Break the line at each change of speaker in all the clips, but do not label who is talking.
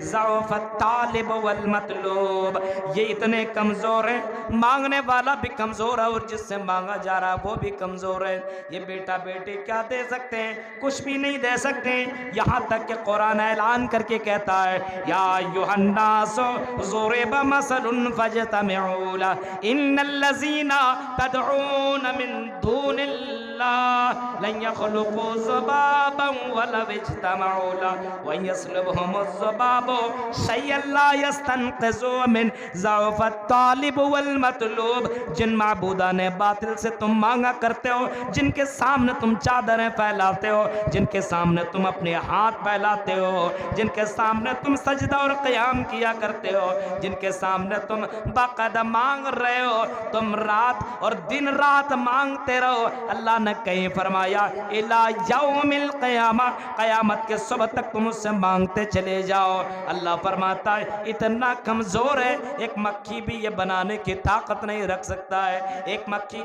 ज़अफ़त तालिब वल मतलूब। ये इतने कमज़ोर हैं, मांगने वाला भी कमज़ोर है और जिससे मांगा जा रहा है वो भी कमज़ोर है। ये बेटा बेटी क्या दे सकते हैं? कुछ भी नहीं दे सकते। यहाँ तक कि कुरान ऐलान करके कहता है या अय्युहन्नास ज़ुरिब मसलुन फज्तमिऊ लह इन्नल्लज़ीना तदऊन मिन दूनिल्लाह लन यख़लुक़ू ज़ुबाबन वलव इज्तमऊ लह व यस्लुबहुमुज़्ज़ुबाबु शय्अन ला यस्तनक़िज़ू मिन ज़अफ़त तालिब वल मतलूब। जिन माबूदा ने बातिल से तुम मांगा करते हो, जिनके सामने तुम चादरें फैलाते हो, जिनके सामने तुम अपने हाथ फैलाते हो, जिनके सामने तुम सजदा और क़याम किया करते हो, जिनके सामने तुम बाकायदा मांग रहे हो, तुम रात और दिन रात मांगते रहो। अल्लाह ने कहीं फरमाया इला यौमिल क़यामा, क़यामत के सुबह तक तुम उससे मांगते चले जाओ। अल्लाह फरमाता है इतना कमज़ोर है, एक मक्खी भी ये बनाने की ताकत नहीं रख सकता है। एक मक्खी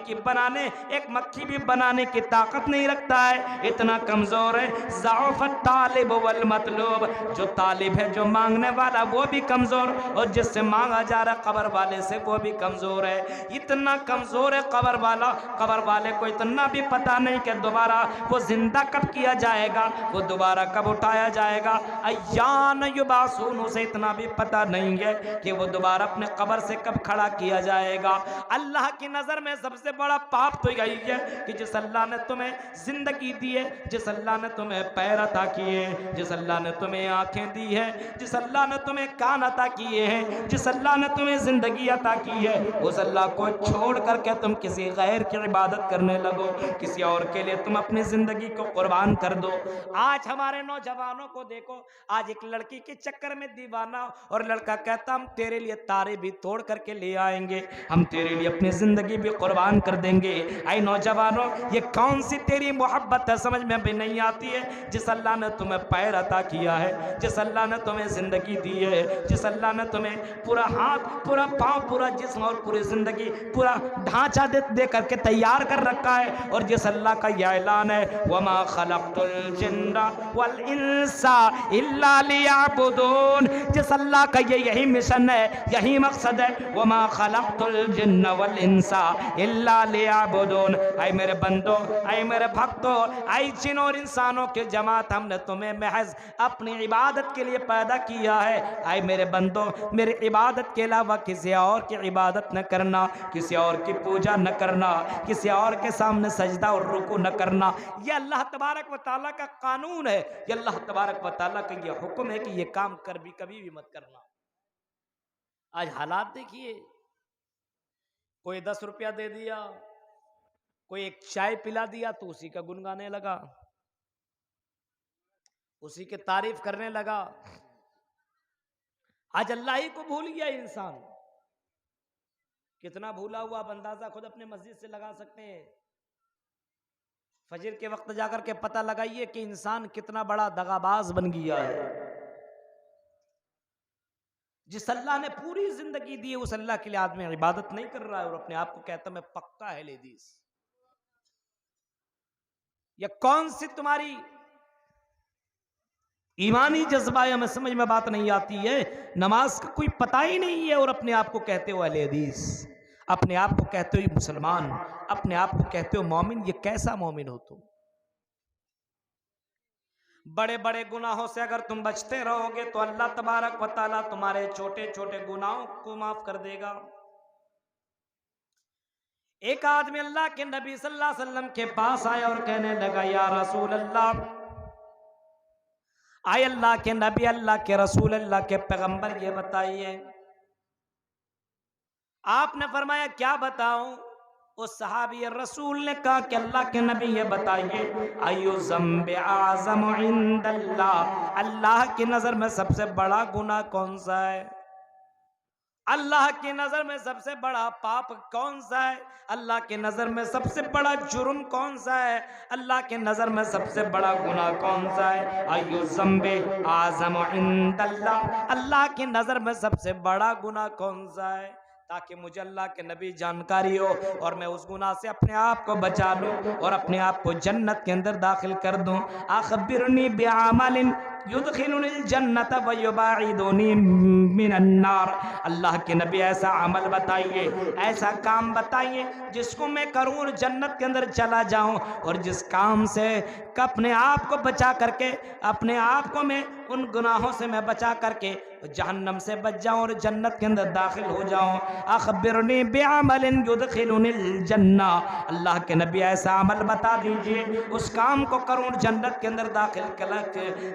भी बनाने की ताकत नहीं रखता है, इतना कमज़ोर है। ज़अफ़त तालिब वल मतलूब, जो तालिब है, जो मांगने वाला, वो भी कमज़ोर, और जिससे मांगा जा रहा कब्र वाले से वो भी कमज़ोर है। इतना कमज़ोर है कब्र वाला, कब्र वाले को इतना भी पता नहीं कि दोबारा वो जिंदा कब किया जाएगा, वो दोबारा कब उठाया जाएगा। अय्यान युबासून, उसे इतना भी पता नहीं है कि वो दोबारा अपने कब्र से कब खड़ा किया जाएगा। अल्लाह की नज़र में सबसे बड़ा पाप तो यही है कि जिस अल्लाह ने तुम्हें जिंदगी दी है, जिस अल्लाह ने तुम्हें पैर अता किए, जिस अल्लाह ने तुम्हें आंखें दी है, जिस अल्लाह ने तुम्हें कान अता किए हैं, जिस अल्लाह ने तुम्हें जिंदगी अता की है, उस अल्लाह को छोड़ करके तुम किसी गैर की इबादत करने लगो, किसी और के लिए तुम अपनी जिंदगी को कुर्बान कर दो। आज हमारे नौजवानों को देखो, आज एक लड़की के चक्कर में दीवाना, और लड़का कहता हम तेरे लिए तारे भी तोड़ करके ले आएंगे, हम तेरे लिए अपनी जिंदगी भी कुर्बान कर देंगे। आई नौजवानों, ये कौन सी तेरी मोहब्बत है, समझ में भी नहीं आती है। जिस अल्लाह ने तुम्हें पैर अता किया है, जिस अल्लाह ने तुम्हें जिंदगी दी है, जिस अल्लाह ने तुम्हें पूरा हाथ, पूरा पाँव, पूरा जिस्म और पूरी जिंदगी, पूरा ढांचा दे करके तैयार कर रखा है, और जिस अल्लाह का यह ऐलान है वमा खलक़तुल जिन्ना वल इंसा इल्ला लियअबुदून, जिस अल्लाह का यही मिशन है, यही मकसद है, वमा खलक़तुल जिन्ना वल इंसा इल्ला लियअबुदून। ऐ मेरे बंदो, ऐ मेरे भक्तों, ऐ जिन और इंसानों के जमात, हमने तुम्हें महज अपनी इबादत के लिए पैदा किया है। ऐ मेरे बंदो, मेरी इबादत के अलावा किसी और की इबादत न करना, किसी और की पूजा न करना, किसी और के सामने सजदा और रुकू न करना। यह अल्लाह तबारक व तआला का कानून है, यह अल्लाह तबारक व तआला का यह हुक्म है कि यह काम कभी भी मत करना। आज हालात देखिए, कोई 10 रुपया दे दिया, कोई एक चाय पिला दिया तो उसी का गुनगाने लगा, उसी की तारीफ करने लगा। आज अल्लाह ही को भूल गया इंसान। कितना भूला हुआ आप अंदाजा खुद अपने मस्जिद से लगा सकते हैं। फजर के वक्त जाकर के पता लगाइए कि इंसान कितना बड़ा दगाबाज बन गया है। जिस अल्लाह ने पूरी जिंदगी दी है, उस अल्लाह के लिए आदमी इबादत नहीं कर रहा है और अपने आप को कहता मैं पक्का है लेडीज। या कौन सी तुम्हारी ईमानी जज्बा है, हमें समझ में बात नहीं आती है। नमाज का कोई पता ही नहीं है और अपने आप को कहते हो अहले हदीस, अपने आप को कहते हो मुसलमान, अपने आप को कहते हो मोमिन। ये कैसा मोमिन हो तुम? बड़े बड़े गुनाहों से अगर तुम बचते रहोगे तो अल्लाह तबारक व तआला तुम्हारे छोटे छोटे गुनाहों को माफ कर देगा। एक आदमी अल्लाह के नबी सल्लल्लाहु अलैहि वसल्लम के पास आया और कहने लगा या रसूल अल्लाह, आए अल्लाह के नबी, अल्लाह के रसूल, अल्लाह के पैगंबर, ये बताइए। आपने फरमाया क्या बताऊं? उस सहाबी रसूल ने कहा कि अल्लाह के नबी ये बताइए अय्यु ज़म्बि आज़म इंदल्लाह, अल्लाह की नजर में सबसे बड़ा गुनाह कौन सा है? अल्लाह की नजर में सबसे बड़ा पाप कौन सा है? अल्लाह की नजर में सबसे बड़ा जुर्म कौन सा है? अल्लाह की नजर में सबसे बड़ा गुनाह कौन सा है? अय्यु ज़म्बि आज़म इंदल्लाह, अल्लाह की नजर में सबसे बड़ा गुनाह कौन सा है? ताकि मुझे अल्लाह के नबी जानकारी हो और मैं उस गुनाह से अपने आप को बचा लूं और अपने आप को जन्नत के अंदर दाखिल कर दूं। अखबिरनी बिअमलिन युदखिलुनिल जन्नत व युबाइदुनी मिनन नार। अल्लाह के नबी ऐसा अमल बताइए, ऐसा काम बताइए जिसको मैं करूं और जन्नत के अंदर चला जाऊं, और जिस काम से अपने आप को बचा करके, अपने आप को मैं उन गुनाहों से मैं बचा करके जहन्नम से बच जाऊं और जन्नत के अंदर दाखिल हो जाऊं। अखबिरनी बिअमलिन युदखिलुनिल जन्ना। अल्लाह के नबी ऐसा अमल बता दीजिए, उस काम को करूं और जन्नत के अंदर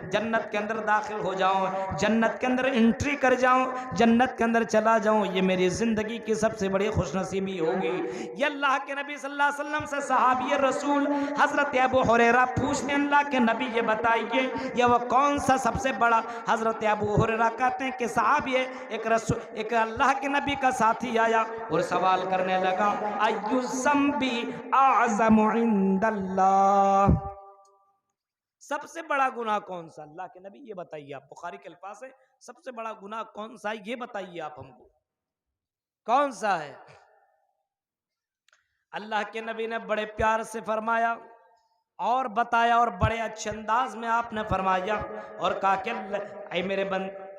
जन्नत के अंदर दाखिल हो जाऊं, जन्नत के अंदर एंट्री कर जाऊं, जन्नत के अंदर चला जाऊं। ये मेरी जिंदगी की सबसे बड़ी खुशनसीबी होगी। ये अल्लाह के नबी सल्लल्लाहु अलैहि वसल्लम से सहाबी रसूल हजरत अबू हुरैरा पूछते हैं, अल्लाह के नबी ये बताइए ये वो कौन सा सबसे बड़ा। हजरत अबू हुरैरा कहते हैं कि साहब ये एक अल्लाह के नबी का साथी आया और सवाल करने लगा, अय्यु ज़म्बी अअज़मु इंदल्लाह, सबसे बड़ा गुनाह कौन सा? अल्लाह के नबी ये बताइए आप, बुखारी के अल्फाज है, सबसे बड़ा गुनाह कौन सा है ये बताइए आप हमको, कौन सा है? अल्लाह के नबी ने बड़े प्यार से फरमाया और बताया, और बड़े अच्छे अंदाज में आपने फरमाया और कहा कि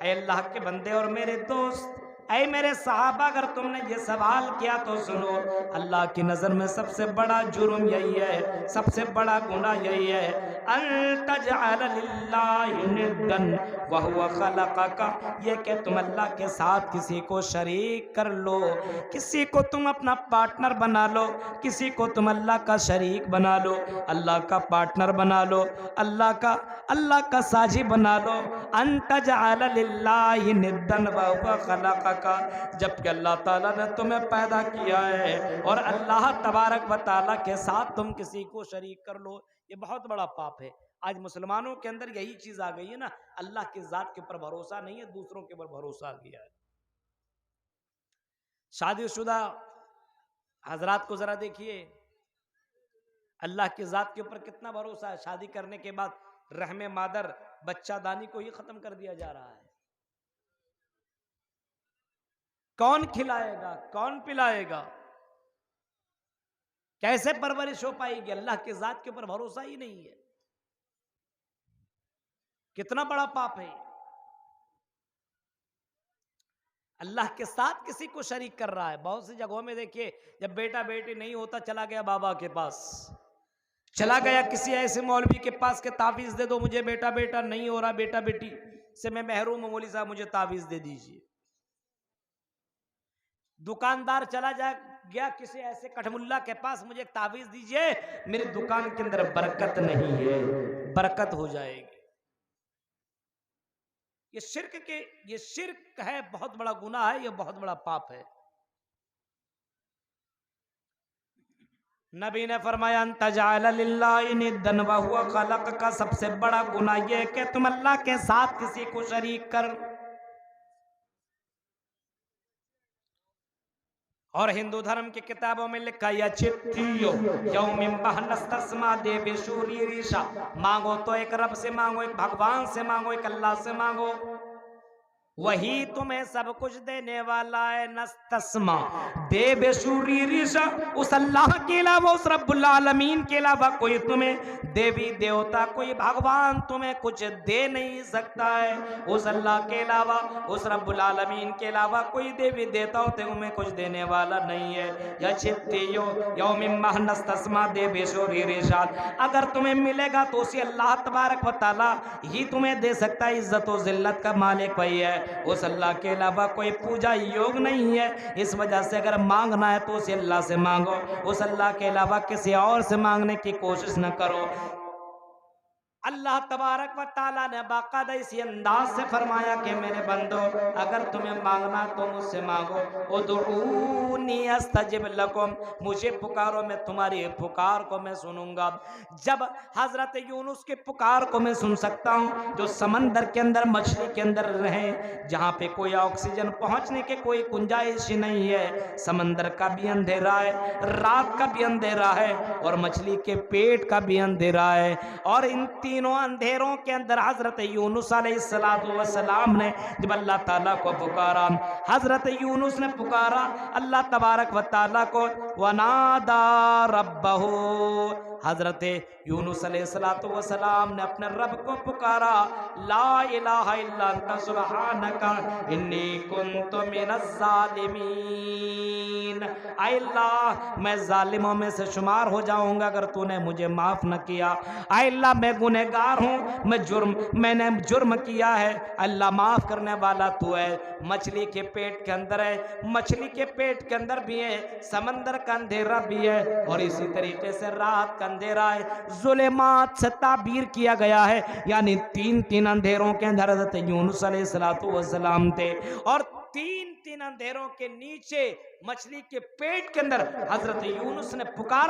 ऐ अल्लाह के बंदे और मेरे दोस्त, ऐ मेरे सहाबा, अगर तुमने ये सवाल किया तो सुनो, अल्लाह की नज़र में सबसे बड़ा जुर्म यही है, सबसे बड़ा गुनाह यही है, अन तजअल लिल्लाहि निद्दन व हुवा खलक़का, ये कि तुम अल्लाह के साथ किसी को शरीक कर लो, किसी को तुम अपना पार्टनर बना लो, किसी को तुम अल्लाह का शरीक बना लो, अल्लाह का पार्टनर बना लो, अल्लाह का साझी बना लो। अन तजअल लिल्लाहि निद्दन व हुवा खलक़का, जबकि अल्लाह ताला ने तुम्हें पैदा किया है और अल्लाह तबारक व ताला के साथ तुम किसी को शरीक कर लो, ये बहुत बड़ा पाप है। आज मुसलमानों के अंदर यही चीज आ गई है ना, अल्लाह की जात के ऊपर भरोसा नहीं है, दूसरों के ऊपर भरोसा आ गया है। शादीशुदा हजरात को जरा देखिए, अल्लाह की जात के ऊपर कितना भरोसा है। शादी करने के बाद रहमे मादर, बच्चा दानी को ही खत्म कर दिया जा रहा है। कौन खिलाएगा, कौन पिलाएगा, कैसे परवरिश हो पाएगी? अल्लाह की जात के ऊपर भरोसा ही नहीं है। कितना बड़ा पाप है। अल्लाह के साथ किसी को शरीक कर रहा है। बहुत सी जगहों में देखिए, जब बेटा बेटी नहीं होता, चला गया बाबा के पास, चला गया किसी ऐसे मौलवी के पास के तावीज दे दो मुझे, बेटा बेटा नहीं हो रहा, बेटा बेटी से मैं महरूम हूं, मौलवी साहब मुझे तावीज दे दीजिए। दुकानदार चला गया किसी ऐसे कठमुल्ला के पास, मुझे एक तावीज दीजिए, मेरी दुकान के अंदर बरकत नहीं है, बरकत हो जाएगी। ये शिर्क है, बहुत बड़ा गुनाह है, ये बहुत बड़ा पाप है। नबी ने फरमाया तजअल लिल्लाहि निद्दन व हुवा खलक़का, सबसे बड़ा गुनाह ये है कि तुम अल्लाह के साथ किसी को शरीक कर। और हिंदू धर्म की किताबों में लिखा है मांगो तो एक रब से मांगो, एक भगवान से मांगो, एक अल्लाह से मांगो, वही तुम्हें सब कुछ देने वाला है। नस्तस्मा दे बेसूरी रिशा, उस अल्लाह के अलावा, उस रब्बुल आलमीन के अलावा कोई तुम्हें देवी देवता, कोई भगवान तुम्हें कुछ दे नहीं सकता है। उस अल्लाह के अलावा, उस रब्बुल आलमीन के अलावा कोई देवी देवता तुम्हें कुछ देने वाला नहीं है। नस्तस्मा दे बेसूरी रिशा, अगर तुम्हें मिलेगा तो उसी अल्लाह तबारक व तआला ही तुम्हें दे सकता है। इज्जत और जिल्लत का मालिक वही है, उस अल्लाह के अलावा कोई पूजा योग नहीं है। इस वजह से अगर मांगना है तो उस अल्लाह से मांगो, उस अल्लाह के अलावा किसी और से मांगने की कोशिश न करो। अल्लाह तबारक व ताला ने बाकायदा इसी अंदाज से फरमाया कि मेरे बंदो, अगर तुम्हें मांगना तो मुझसे मांगो। उदऊनी अस्तजिब लकुम, मुझे पुकारो, मैं तुम्हारी पुकार को मैं सुनूंगा। जब हजरत यूनुस के पुकार को मैं सुन सकता हूँ, जो समंदर के अंदर मछली के अंदर रहे, जहाँ पे कोई ऑक्सीजन पहुँचने के कोई गुंजाइश नहीं है, समंदर का भी अंधेरा है, रात का भी अंधेरा है और मछली के पेट का भी अंधेरा है, और इन तीनों अंधेरों के अंदर हजरत यूनुस अलैहिस्सलाम ने जब अल्लाह ताला को पुकारा, हजरत यूनुस ने पुकारा अल्लाह तबारक व ताला को, वनादा रब्बहू, हजरत यूनुस अलैहिस्सलातु वस्सलाम ने अपने रब को पुकारा, ला इलाहा इल्ला अंता सुब्हानका इन्नी कुन्तु मिनज़ ज़ालिमीन। आय अल्लाह, मैं जालिमों में से शुमार हो जाऊंगा अगर तूने मुझे माफ न किया। आय अल्लाह, मैं गुनहगार हूँ, मैंने जुर्म किया है। अल्लाह माफ करने वाला तू है। मछली के पेट के अंदर है, मछली के पेट के अंदर भी है, समंदर का अंधेरा भी है, और इसी तरीके से रात का अंधेरा है। जुल्मात से ताबीर किया गया है, यानी तीन तीन अंधेरों के अंदर हज़रत यूनुस अलैहिस्सलातु वस्सलाम थे, और तीन तीन अंधेरों के नीचे मछली के पेट के अंदर हज़रत यूनुस ने पुकारा।